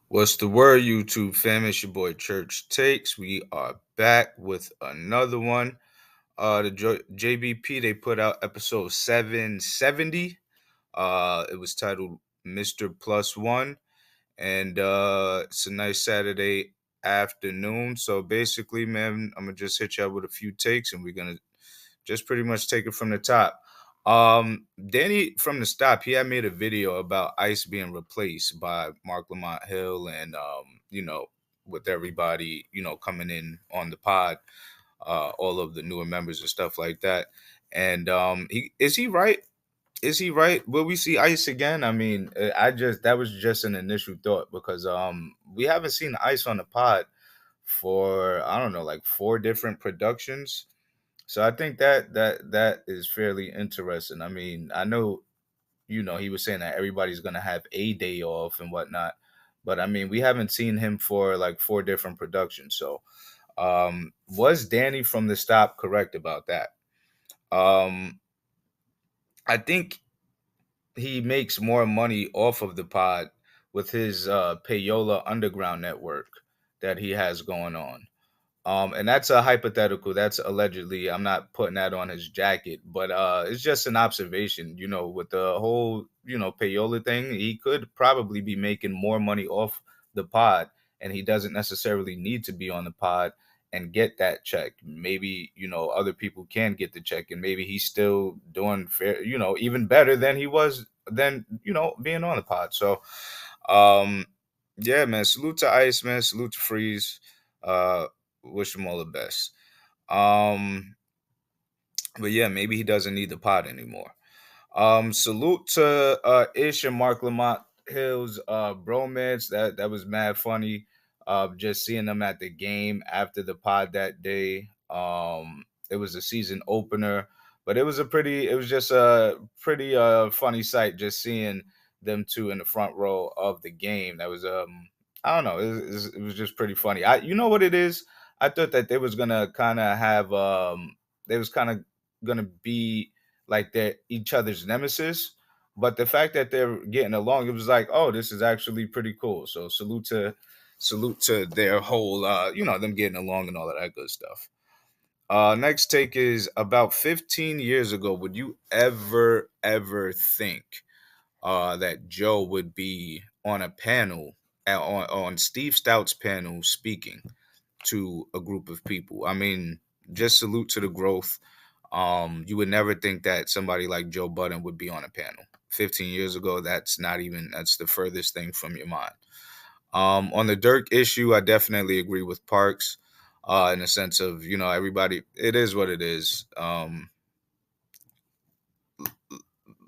What's the word, YouTube fam? It's your boy Church Takes. We are back with another one. The JBP they put out episode 770. It was titled Mr. Plus One, and it's a nice Saturday afternoon. So basically, man, I'm gonna just hit you up with a few takes, and we're gonna just pretty much take it from the top. Danny from the stop, he had made a video about Ice being replaced by Mark Lamont Hill, and with everybody, coming in on the pod, all of the newer members and stuff like that. And he right? Is he right? Will we see Ice again? I mean, I just that was just an initial thought because we haven't seen Ice on the pod for I don't know, like four different productions. So I think that is fairly interesting. I mean, I know he was saying that everybody's gonna have a day off and whatnot, but I mean we haven't seen him for like four different productions. So was Danny from the stop correct about that? Um, I think he makes more money off of the pod with his Payola Underground network that he has going on. And that's a hypothetical. That's allegedly. I'm not putting that on his jacket, but it's just an observation. With the whole payola thing, he could probably be making more money off the pod, and he doesn't necessarily need to be on the pod and get that check. Maybe other people can get the check, and maybe he's still doing fair. Even better than he was than being on the pod. So, um, yeah, man. Salute to Ice, man. Salute to Freeze. Uh, Wish him all the best. Um, but yeah, maybe he doesn't need the pot anymore. Salute to Ish and Mark Lamont Hill's bromance. That was mad funny. Just seeing them at the game after the pod that day. It was a season opener, but it was just a pretty funny sight just seeing them two in the front row of the game. That was I don't know, it was just pretty funny. You know what it is? I thought that they was gonna kind of have they was kind of gonna be like they're each other's nemesis. But the fact that they're getting along, it was like, oh, this is actually pretty cool. So salute to their whole them getting along and all of that good stuff. Next take is about 15 years ago. Would you ever think that Joe would be on a panel on Steve Stout's panel speaking to a group of people? I mean, just salute to the growth. You would never think that somebody like Joe Budden would be on a panel. 15 years ago, that's the furthest thing from your mind. On the Dirk issue, I definitely agree with Parks, in the sense of everybody. It is what it is.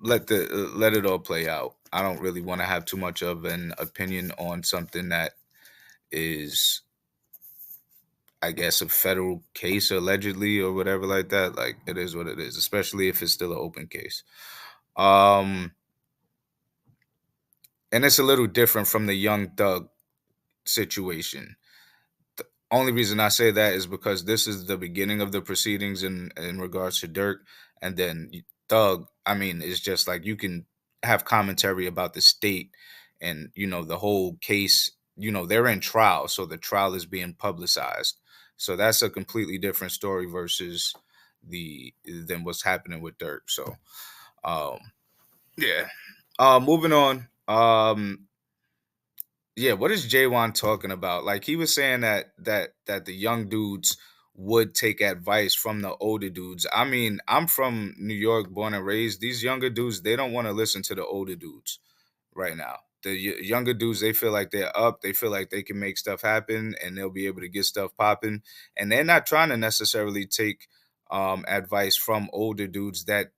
Let it all play out. I don't really want to have too much of an opinion on something that is, I guess, a federal case allegedly or whatever like that. Like it is what it is, especially if it's still an open case. Um, and it's a little different from the Young Thug situation. The only reason I say that is because this is the beginning of the proceedings in regards to Dirk, and then Thug. I mean, it's just like you can have commentary about the state and the whole case. They're in trial, so the trial is being publicized. So that's a completely different story versus the than what's happening with Dirk. So um, yeah. Moving on. Yeah, what is Jaywan talking about? Like he was saying that the young dudes would take advice from the older dudes. I mean, I'm from New York, born and raised. These younger dudes, they don't want to listen to the older dudes right now. The younger dudes, they feel like they're up. They feel like they can make stuff happen, and they'll be able to get stuff popping. And they're not trying to necessarily take advice from older dudes that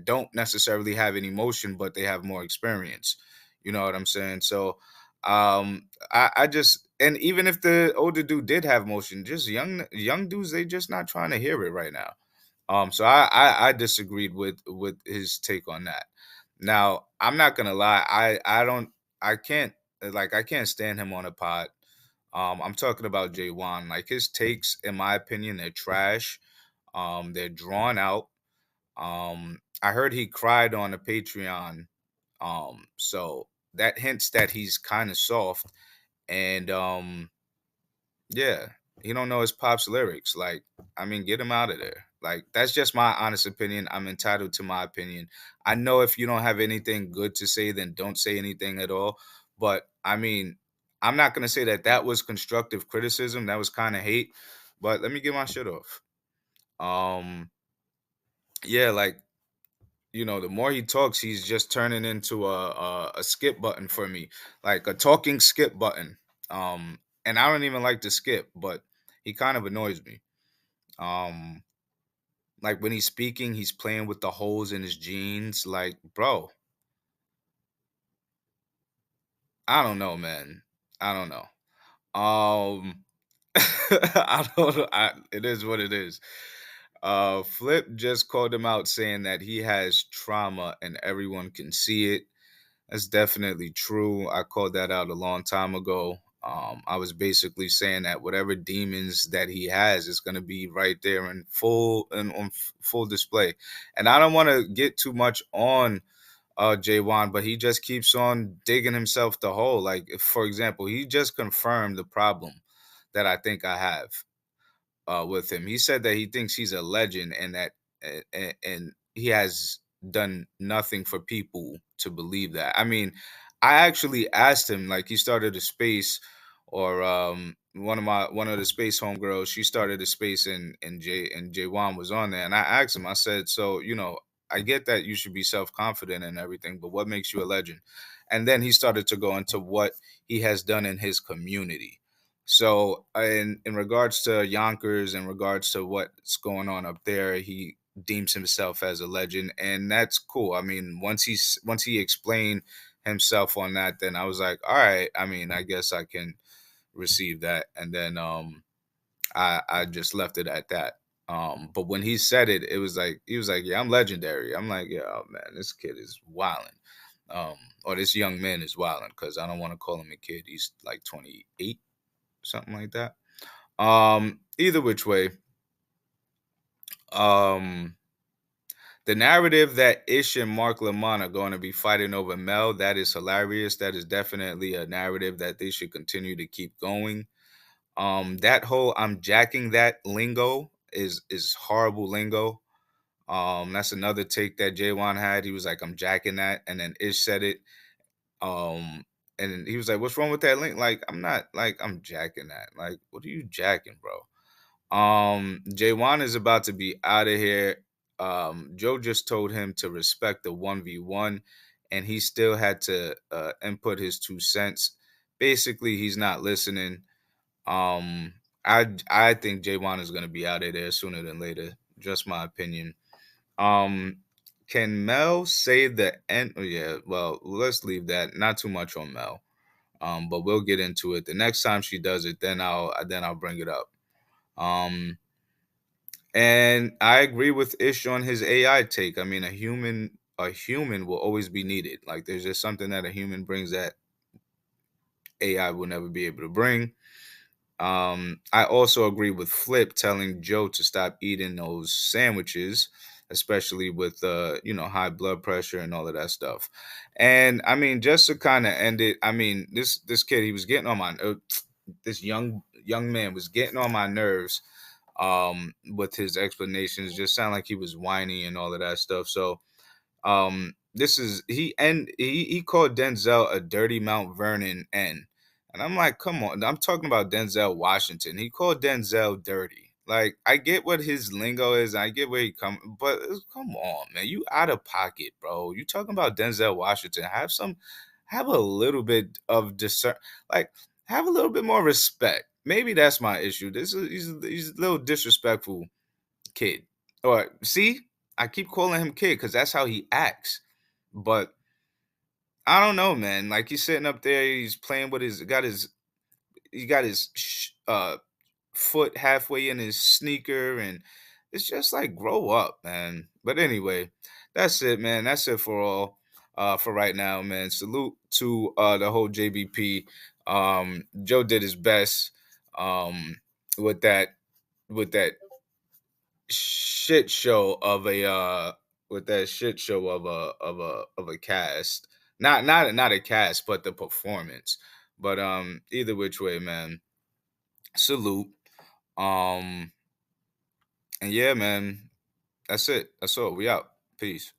don't necessarily have any motion, but they have more experience. You know what I'm saying? So I just, and even if the older dude did have motion, just young dudes, they just not trying to hear it right now. So I disagreed with his take on that. Now I'm not gonna lie, I can't I can't stand him on a pod. I'm talking about Jay Wan. Like his takes, in my opinion, they're trash. They're drawn out. I heard he cried on a Patreon. So that hints that he's kind of soft. And yeah, he don't know his pop's lyrics. Like, I mean, get him out of there. Like, that's just my honest opinion. I'm entitled to my opinion. I know if you don't have anything good to say, then don't say anything at all. But I mean, I'm not gonna say that that was constructive criticism. That was kind of hate. But let me get my shit off. Um, yeah, like, the more he talks, he's just turning into a skip button for me, like a talking skip button. And I don't even like to skip, but he kind of annoys me. Um, like when he's speaking, he's playing with the holes in his jeans. Like, bro, I don't know, man. I don't know. I don't know. It is what it is. Flip just called him out saying that he has trauma and everyone can see it. That's definitely true. I called that out a long time ago. I was basically saying that whatever demons that he has is going to be right there in full and on full display. And I don't want to get too much on J1, but he just keeps on digging himself the hole. Like, for example, he just confirmed the problem that I think I have with him. He said that he thinks he's a legend and that and he has done nothing for people to believe that. I mean, I actually asked him, like, he started a space, or one of the space homegirls, she started a space, and J1 was on there, and I asked him, I said, so I get that you should be self-confident and everything, but what makes you a legend? And then he started to go into what he has done in his community. So in regards to Yonkers, in regards to what's going on up there, he deems himself as a legend, and that's cool. I mean, once he explained himself on that, then I was like, all right. I mean, I guess I can receive that, and then I just left it at that. But when he said it, it was like he was like, yeah, I'm legendary. I'm like, yeah, oh man, this kid is wilding. Or this young man is wilding, because I don't want to call him a kid. He's like 28, something like that. Either which way, um, the narrative that Ish and Mark Lamont are going to be fighting over Mel, that is hilarious. That is definitely a narrative that they should continue to keep going. That whole "I'm jacking that" lingo is horrible lingo. That's another take that J1 had. He was like, "I'm jacking that," and then Ish said it. Um, and he was like, "What's wrong with that link?" Like, I'm not like I'm jacking that. Like, what are you jacking, bro? Jaywan is about to be out of here. Joe just told him to respect the 1v1, and he still had to input his 2 cents. Basically, he's not listening. Um, I think Jaywan is gonna be out of there sooner than later. Just my opinion. Um, can Mel say the end? Oh, yeah, well, let's leave that. Not too much on Mel. But we'll get into it. The next time she does it, then I'll bring it up. Um, and I agree with Ish on his AI take. I mean, a human will always be needed. Like, there's just something that a human brings that AI will never be able to bring. I also agree with Flip telling Joe to stop eating those sandwiches, especially with high blood pressure and all of that stuff. And I mean, just to kind of end it, I mean, this kid, he was getting on my this young man was getting on my nerves with his explanations. Just sound like he was whiny and all of that stuff. So this is he called Denzel a dirty Mount Vernon N. And I'm like, come on. I'm talking about Denzel Washington. He called Denzel dirty. Like, I get what his lingo is. I get where he come, but come on, man. You out of pocket, bro. You talking about Denzel Washington. Have a little bit of discern. Like, have a little bit more respect. Maybe that's my issue. He's a little disrespectful kid. Or see, I keep calling him kid because that's how he acts. But I don't know, man. Like, he's sitting up there, he's playing with his foot halfway in his sneaker, and it's just like, grow up, man. But anyway, that's it, man. That's it for right now, man. Salute to the whole JBP. Joe did his best with that shit show of a with that shit show of a cast. Not a cast, but the performance. But either which way, man. Salute. Um, and yeah, man. That's it. That's all. We out. Peace.